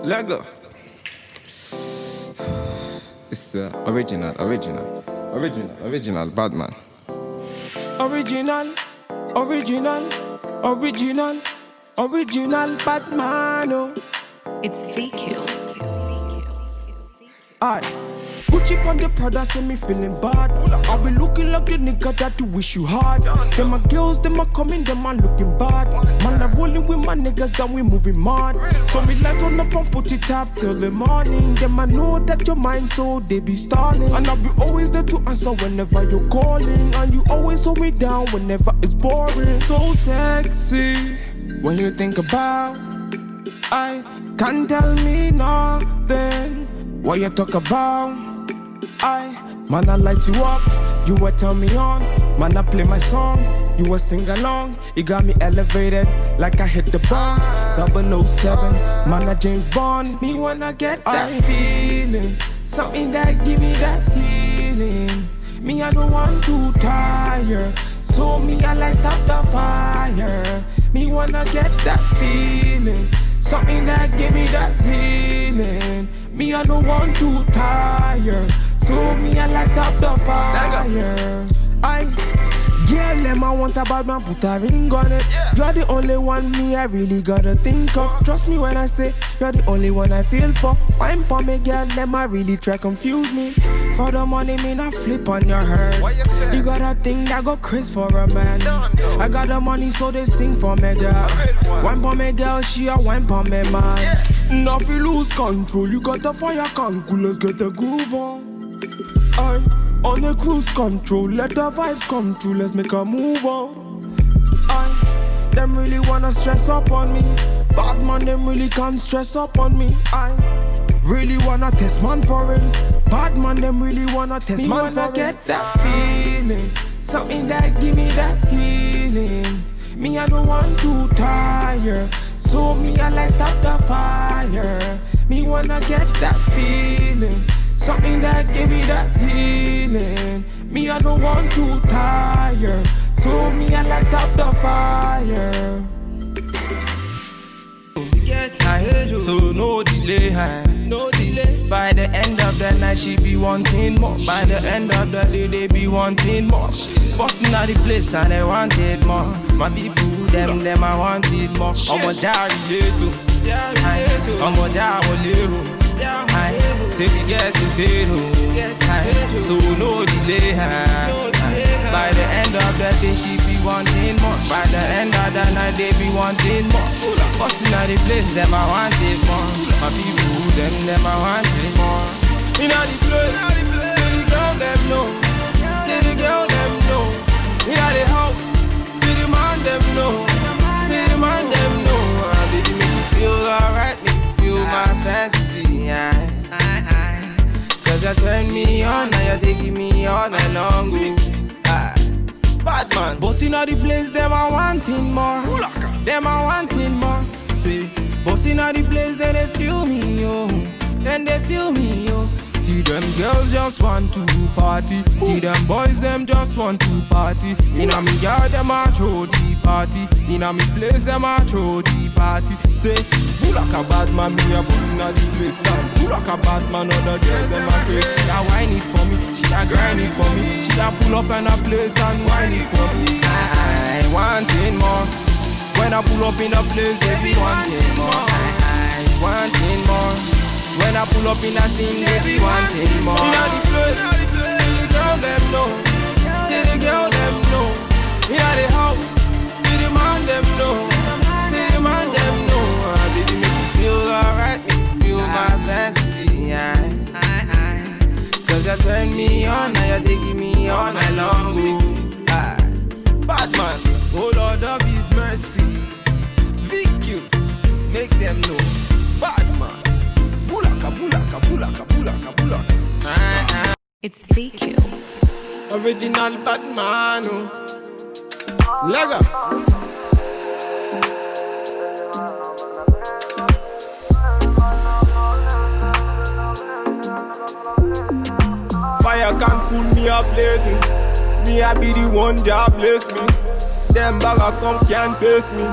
Lego. It's the original Batman. Original Batman. Oh. It's VQs. Aye. Gucci on the Prada, say me feeling bad. I be looking like the nigga that you wish you had. Them my girls, them a coming, them a looking bad. Man, I rolling with my niggas and we moving mad. So me light on up and put it up till the morning. Them I know that your mind, so they be stalling. And I be always there to answer whenever you're calling. And you always hold me down whenever it's boring. So sexy when you think about. I can't tell me nothing. What you talk about? Man, I light you up, you will turn me on. Man, I play my song, you will sing along. You got me elevated like I hit the bomb. 007, man, I James Bond. Me wanna get that feeling, something that give me that healing. Me, I don't want to tire, so me, I light up the fire. Me wanna get that feeling, something that give me that healing. Me, I don't want to tire, so me, I light up the fire. Girl, them I want a bad man, put a ring on it. You're the only one me I really gotta think of. Trust me when I say you're the only one I feel for. Wine for me, girl, them I really try confuse me. For the money, me not flip on your head. You got a thing that go Chris for a man. I got the money, so they sing for me, girl. Wine for me, girl, she a wine for me, man. Now if you lose control, you got the fire can cool, let's get the groove on. On a cruise control, let the vibes come true, let's make a move on. Them really wanna stress up on me. Bad man, them really can't stress up on me. I really wanna test man for him. Bad man, them really wanna test me man for him. Me wanna get that feeling, something that give me that healing. Me, I don't want to tire, so me, I light up the fire. Me wanna get that feeling, something that give me that healing. Me, I don't want to tire, so me, I light up the fire. Get high, so no delay, no delay. By the end of the night, she be wanting more. By the end of the day, they be wanting more. Busting out the place and they wanted more. My people, them I wanted more. I'm a jar related, I'm a jar related. Say we get to pay, so no delay. By the end of the day, she be wanting more. By the end of the night, they be wanting more. Busting out the place, them I wanted more. My people, them I wanted more. In all the place, see the girl them know. See the girl them know. In all the house, see the man them know. See the man them know. Baby, make me feel alright, make me feel my fantasy. Cause you turn me on, now you're taking me all night long. Bad man, bossing all the place, them I wanting more. Them I wanting more. See, bossing all the place, then they feel me, yo. Then they feel me, yo. See them girls just want to party. See them boys, them just want to party. In a me yard, them a throw the party. In a me place, them a throw the party. Say, who like a bad man, me a bossing all the place. Who like a bad man, other girls, them a crazy. She a whine it for me, she a grind it for me. She a pull up in a place and whine it for me. I wanting more. When I pull up in a place, they be wanting more. I wanting more. When I pull up in a scene, they be wanting more. In all the place, see the girl them know. See the girl them know. In all the house, see the man them know. See the man them know. Baby, make me feel alright, make me feel my fantasy. Cause you turn me on, now you're taking me all night long. Bad man, oh Lord of His mercy. VQs, make them know. Bad man. It's VQs. Original Batman. Lego. Fire can cool me up blazing. Me I be the one that bless me. Them bagger come can't taste me.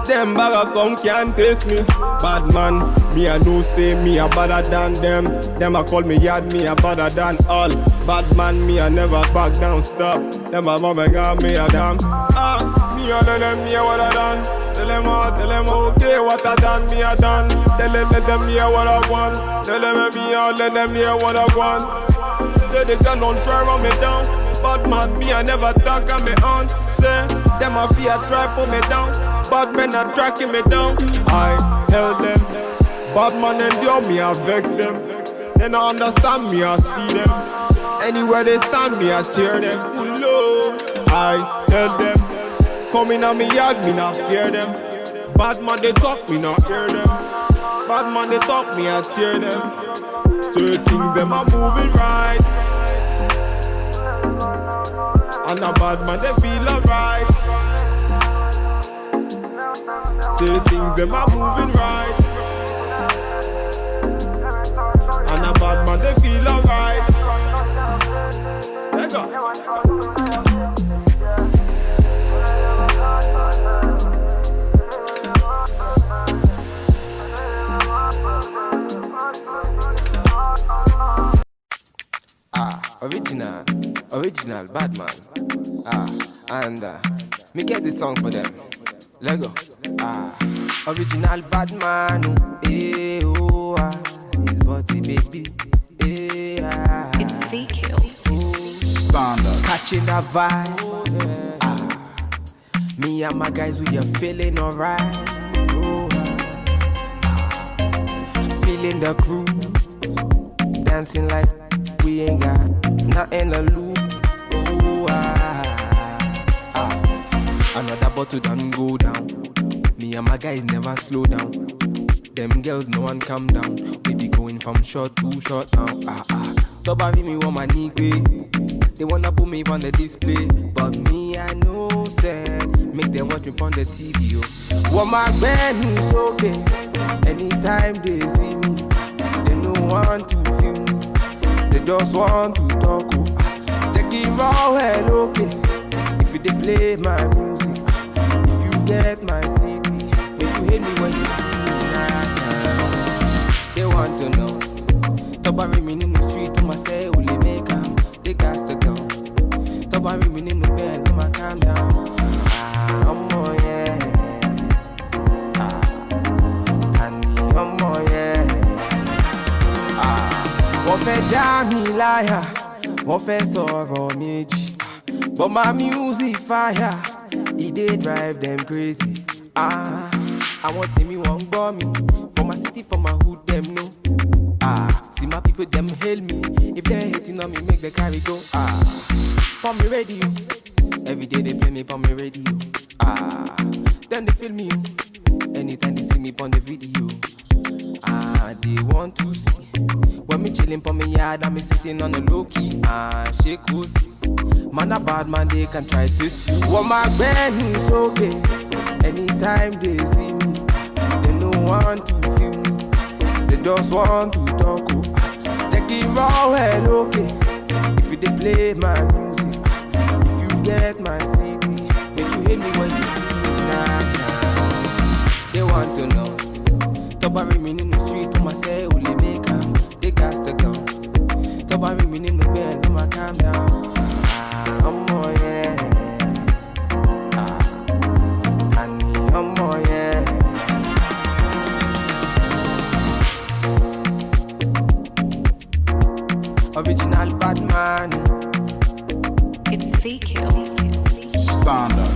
Them bagger come can't taste me. Bad man, Me I know say me a better than them. Them a call me yard, me a better than all. Bad man, me I never back down, stop. Them a mama got me a damn. Me a tell them me a what I done. Tell them okay what I done, me a done. Tell them let them hear what I want. Tell them me a let them hear what I want. Say they can don't try run me down. Bad man, me I never talk on me on. Say them a fear try pull me down. Bad men are tracking me down. I tell them, bad man endure me, I vex them. They don't understand me, I see them. Anywhere they stand me, I tear them. Pull low. I tell them, come in on me yard, me not fear them. Bad man they talk, me not hear them. Bad man they talk, me I tear them. So things them are moving right. And a bad man they feel alright. Say things them are moving right. And a bad man they feel alright. Let go. Original bad man. And me get this song for them. Lego. Original bad man. His body baby. It's VQs. Standard. Catching that vibe. Me and my guys, we are feeling alright. Feeling the groove. Dancing like we ain't got nothing to lose. Another bottle done go down. Me and my guys never slow down. Them girls no one calm down. We be going from short to short now. Top me want my knee way. They wanna put me on the display, but me I know said make them watch me on the TV. What my band is okay. Anytime they see me, they don't want to feel me. They just want to talk. Take it raw well okay. If they play my music, if you get my CD, make you hate me when you see me now. They want to know. Top me in the street to myself, only make them. They got to go. Top me in the bed, I'ma calm down. Oh yeah. Oh yeah. Wọ́n fẹ́ já mi láyà, wọ́n fẹ́ sọ̀rọ̀ méjì. But my music fire, it dey drive them crazy. I want them, me won't go me. For my city, for my hood, them know. See my people, them hail me. If they're hating on me, make the carry go. Pon me radio. Every day they play me pon me radio. Then they feel me. Anytime they see me pon the video. They want to see. When me chillin' pon me yard, and me sitting on the low key. Shake who's man a bad man, they can try to see. What my band is okay. Anytime they see me, they don't want to feel me. They just want to talk. Take it raw well okay. If they play my music, if you get my CD, make you hate me when you see me now. They want to know. Top me in the street to myself, only make them. They got to go. Top me in the bed, I'ma calm down. Oh yeah. Oh yeah. Original bad man. It's VQs. Standard.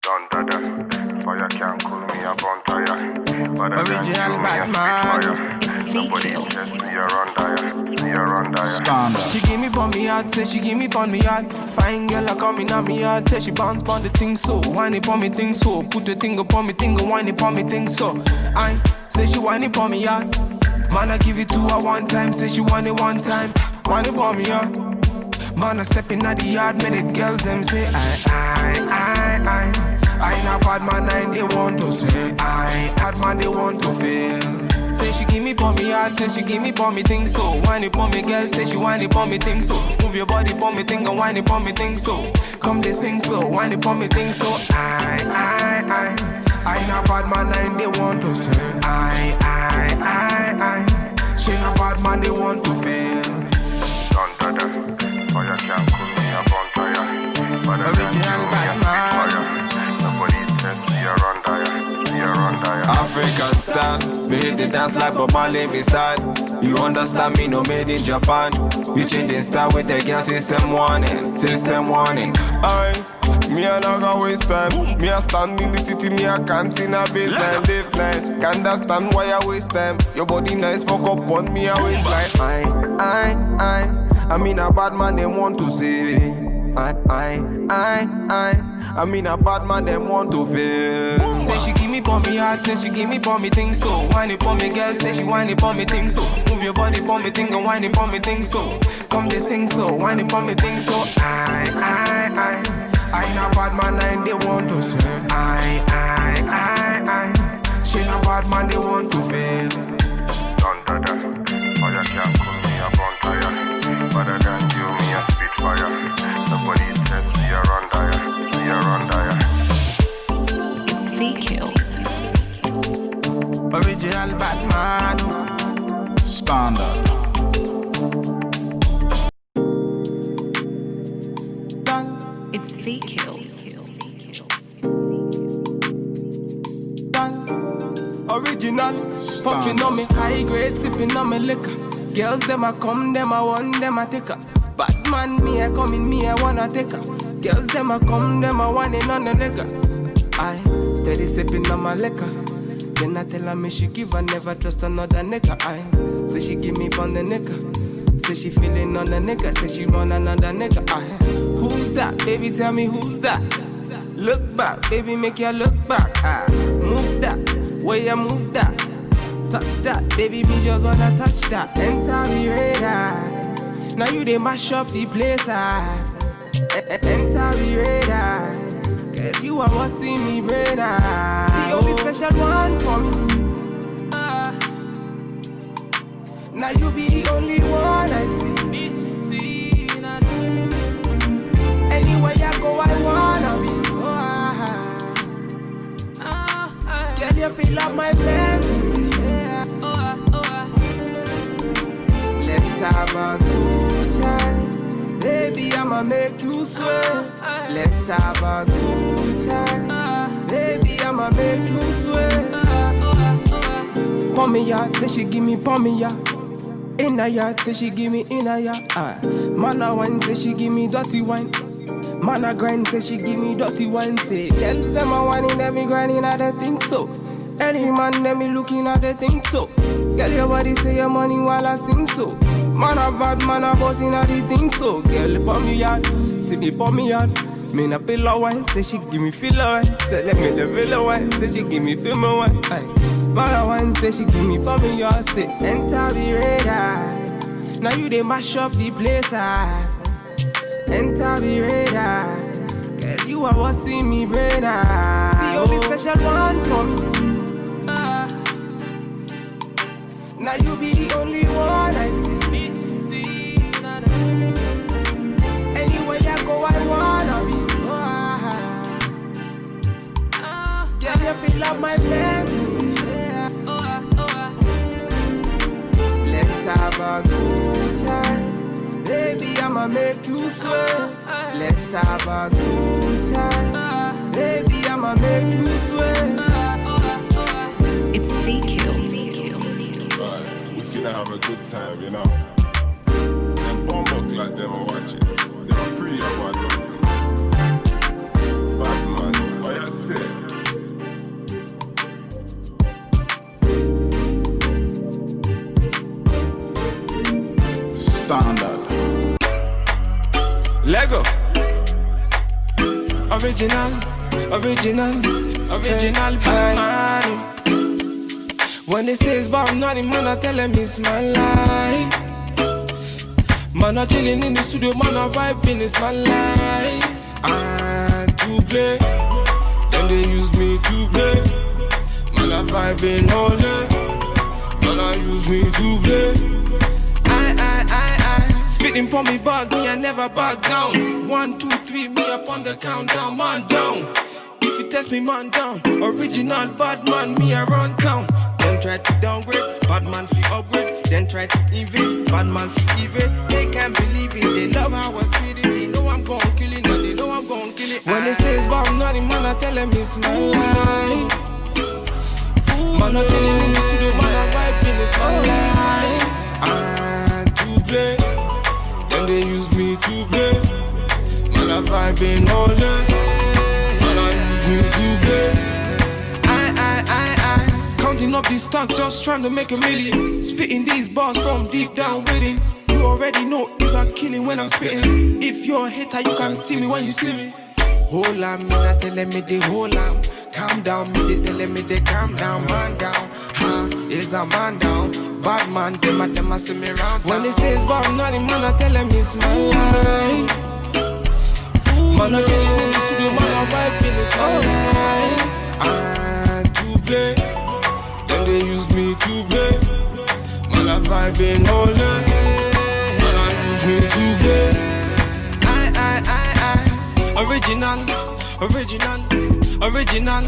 Don't dada, fire can't cool me up on tire. Original bad man. It's VQs. Standard. She give me pon me heart, say she give me pon me heart. Fine girl a coming on me heart, say she bounce pon the thing so. Whine it pon me thing so, put the thing upon me thing, whine it pon me thing so. I say she whine it pon me heart. Man I give it to her one time, say she want it one time. Whine it pon me heart. Man I step in at the yard, make the girls them say I not bad man, I they want to say I bad man, they want to feel. Say she give me pon me heart, say she give me pon me thing so. Whine it pon me girl, say she whine it pon me thing so. Move your body pon me thing and whine it pon me thing so. Come they sing so, whine it pon me thing so. I ain't a bad man and they want to say I. She ain't a bad man, they want to fail. Dun dada, fire can't cool me a bonfire. But I don't Original bad man. Nobody says we are on dire, we are on dire. African style, me hit the dance like Bob Marley, me style. You understand me, no made in Japan. You changing style with the girl, system warning, system warning. Me a not gonna waste time. Me a stand in the city, me a can't in a baseline, live line. Can't understand why I waste time. Your body nice, fuck up on me, I waste like I mean a bad man, they want to say I mean a bad man, they want to feel. Say she give me for me heart, say she give me for me thing so. Whine it for me girl, say she whine it for me thing so. Move your body for me thing and whine it for me thing so. Come they sing so, whine it for me thing so. I ain't a bad man and they want to say I. She ain't a bad man, they want to fail. Dun dada, fire can't cool me a bonfire. Better than you, me a spitfire. Nobody says we are on dire, we are on dire. It's VKills. Original bad man. Standard. It's VKills. Original. Puffin' on me high grade, sipping on me liquor. Girls them a come, them a want, them a take her. Bad man, me a coming, me a wanna take her. Girls them a come, them a want it on the liquor. I steady sipping on my liquor. Then I tell her me she give her, never trust another nigga. I say she give me on the nigga. Say she feeling on the nigga, say she want another nigga. Who's that? Baby, tell me who's that? Look back, baby, make you look back. Move that, where you move that. Touch that, baby, me just wanna touch that. Enter me radar. Now you they mash up the place. Enter me radar. Girl, you are what see me brain. The only special one for me. Now you be the only one I see. Anywhere I go, I wanna be. Girl, you feel up my fantasy. Let's have a good time. Baby, I'ma make you sweat. Let's have a good time. Baby, I'ma make you sweat. Pour me yard, say she give me pour me yard. In a yard, say she give me in a yard. Man a wine, say she give me dirty wine. Man a grind, say she give me dirty wine. Say, girls them a whining, them me grinding, I don't think so. Any man, them me looking at the thing so. Girl, your body say your money while I sing so. Man a bad, man a bossing at the thing so. Girl, pour me yard, say me pour me yard. Me na pillow wine, say she give me filler wine. Say let me the villa wine, say she give me film wine. Man a wine, say she give me for me yard. Say enter the radar. Now you they mash up the place. Enter the radar. Girl, you are what see me brain. The only special one for me. Now you be the only one I see. Anywhere I go, I wanna be. Girl, you feel up my fantasy. Let's have a good time. Baby, I'ma make you sweat. Let's have a good time. Baby, I'ma make you sweat. It's VKills. We finna have a good time, you know. Them bomb like them are watching. They're free of what I do. Bad man, what you say? Standard. Lego. Original man. When they say it's about nothing, man, I tell them it's my life. Man, I chillin' in the studio, man, I vibing, it's my life. And to play, then they use me to play. Man, I vibing all day. Man, I use me to play. Spitting for me bars, me I never back down. 1, 2, 3, me up on the countdown, man down. If If you test me, man down. Original bad man, me I run town. Them try to downgrade, bad man fi upgrade. Then try to invade, bad man fi evade. They can't believe it, they love how I spit it. They know I'm gon' kill it, and they know I'm gon' kill it. When they say it's about nothing, man, I tell them it's my life. Man, I tell them in the studio, man, I vibe in it's my life. And to play, then they use me to play. Man, I vibe in all day. Man, I use me to play. Counting up these stocks, just trying to make a million. Spitting these bars from deep down within. You already know it's a killing when I'm spitting. If you're a hater, you can see me when you see me. Hold on, me not telling me they hold on. Calm down, me they telling me they calm down. Man down, is a man down. Bad man, them a see me round. When they say it's about nothing, man, I tell them it's my life. Man, I tell them in the studio, man, I vibe in it's my life. And to play, then they use me to play. Man, I vibe in all day. Man, I use me to play. Original, original, original,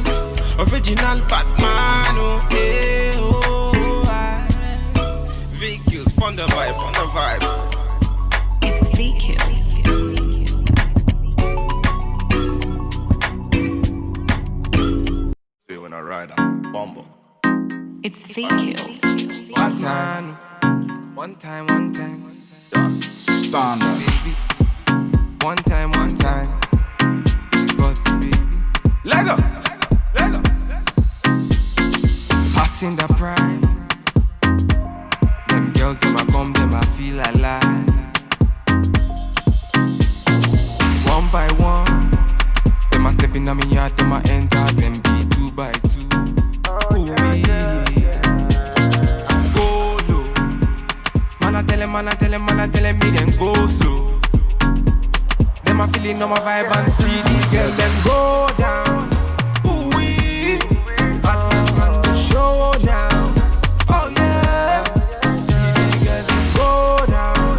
original Batman, oh, hey, oh, VQ's, on the vibe, on the vibe. It's VQs. See when I ride a bumble. It's VQs. One time, one time, one time. Standard. Baby. One time, one time. She's got to be. Lego, Lego. Passing the prime. Them girls, them I come, them I feel alive. One by one. Them I step in on me yard, them I enter. Them be 2 by 2. Ooh, yeah. Go low. Man, I tell him, man, I tell him, man, I tell him, me then go slow. Them a feeling on my vibe and see these girls, them go down. Ooh, wee. Bad man run the show now. Oh, yeah. See these girls, them go down.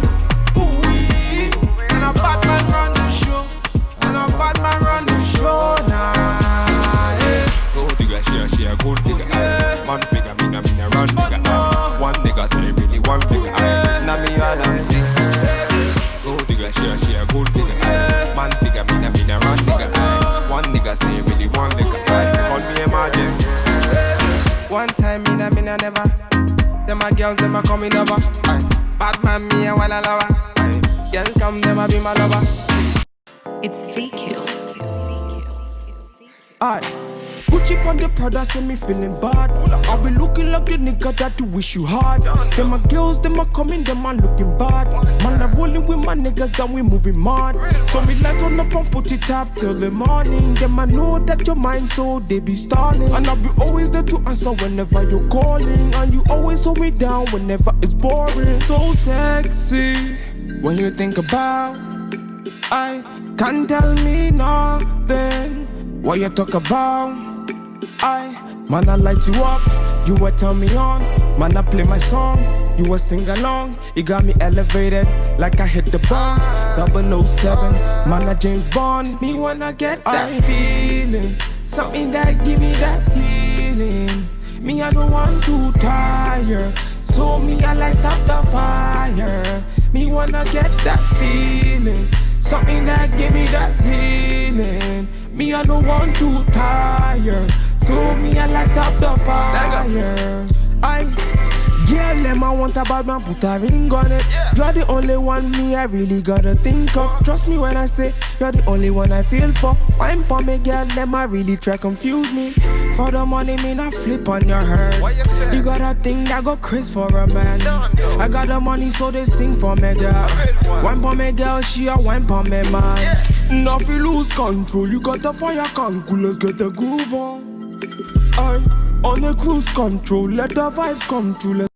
Ooh, wee. And a bad man run the show. And a bad man run the show now. Yeah. Gold digger, she a gold digger. Man figure, me na run digger. One nigga say really one digger. Now me run and see. Gold digger, she a gold digger. Man figure, me na run digger. One nigga say really one digger. Call me emergency. One time, me na never. Them a girls, them a coming over. Bad man, me a wanna lover. Girl come, them a be my lover. It's VQs. Aye. Gucci on the Prada, say me feeling bad. I be looking like the nigga that you wish you had. Them a girls, them a coming, them a looking bad. Man, I rolling with my niggas and we moving mad. So me light on up and put it up till the morning. Them I know that your mind, so they be stalling. And I be always there to answer whenever you're calling. And you always hold me down whenever it's boring. So sexy when you think about. I can't tell me nothing. What you talk about? Man, I light you up, you will turn me on. Man, I play my song, you will sing along. You got me elevated like I hit the bomb. 007, man, I James Bond. Me wanna get that feeling, something that give me that healing. Me, I don't want to tire, so me, I light up the fire. Me wanna get that feeling, something that give me that healing. Me, I don't want to tire, so me, I light up the fire. Girl, them I want a bad man, put a ring on it. You're the only one me I really gotta think of. Trust me when I say you're the only one I feel for. Wine for me, girl, them I really try confuse me. For the money, me not flip on your head. You got a thing that go crazy for a man. I got the money, so they sing for me, girl. Wine for me, girl, she a wine for me, man. Now if you lose control, you got the fire can cool, let's get the groove on. On the cruise control, let the vibes come true.